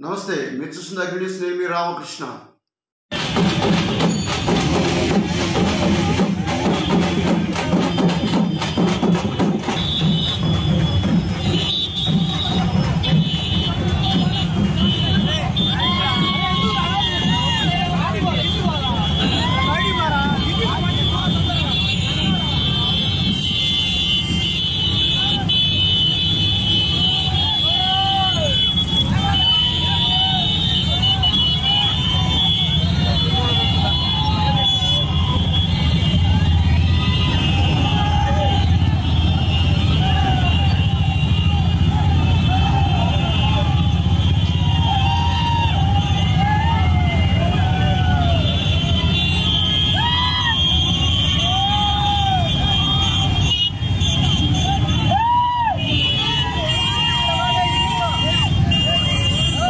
నమస్తే, మీరు చూస్తున్న అగ్ని న్యూస్. నేను మీ రామకృష్ణ.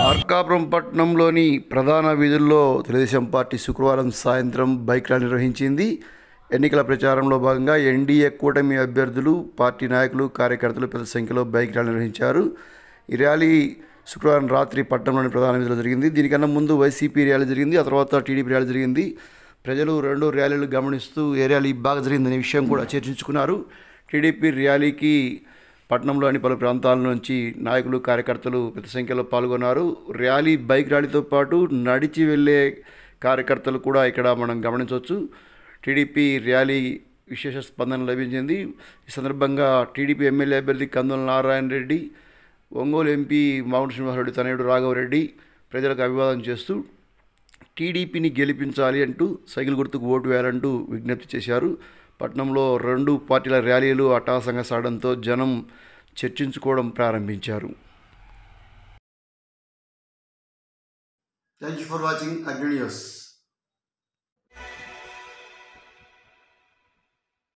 మార్కాపురం పట్టణంలోని ప్రధాన వీధుల్లో తెలుగుదేశం పార్టీ శుక్రవారం సాయంత్రం బైక్ ర్యాలీ నిర్వహించింది. ఎన్నికల ప్రచారంలో భాగంగా ఎన్డీఏ కూటమి అభ్యర్థులు, పార్టీ నాయకులు, కార్యకర్తలు పెద్ద సంఖ్యలో బైక్ ర్యాలీ నిర్వహించారు. ఈ ర్యాలీ శుక్రవారం రాత్రి పట్టణంలోని ప్రధాన వీధుల్లో జరిగింది. దీనికన్నా ముందు వైసీపీ ర్యాలీ జరిగింది, ఆ తర్వాత టీడీపీ ర్యాలీ జరిగింది. ప్రజలు రెండు ర్యాలీలు గమనిస్తూ ఏ ర్యాలీ బాగా జరిగిందనే విషయం కూడా చర్చించుకున్నారు. టీడీపీ ర్యాలీకి పట్టణంలోని పలు ప్రాంతాల నుంచి నాయకులు, కార్యకర్తలు పెద్ద సంఖ్యలో పాల్గొన్నారు. బైక్ ర్యాలీతో పాటు నడిచి వెళ్ళే కార్యకర్తలు కూడా ఇక్కడ మనం గమనించవచ్చు. టీడీపీ ర్యాలీ విశేష స్పందన లభించింది. ఈ సందర్భంగా టీడీపీ ఎమ్మెల్యే అభ్యర్థి కందుల నారాయణ రెడ్డి, ఒంగోలు ఎంపీ మాగుంట శ్రీనివాసరెడ్డి తనయుడు రాఘవరెడ్డి ప్రజలకు అభివాదం చేస్తూ టీడీపీని గెలిపించాలి అంటూ సైకిల్ గుర్తుకు ఓటు వేయాలంటూ విజ్ఞప్తి చేశారు. పట్టణంలో రెండు పార్టీల ర్యాలీలు అట్టహాసంగా సాగడంతో జనం చర్చించుకోవడం ప్రారంభించారు. థ్యాంక్ యూ ఫర్ వాచింగ్ అగ్ని న్యూస్.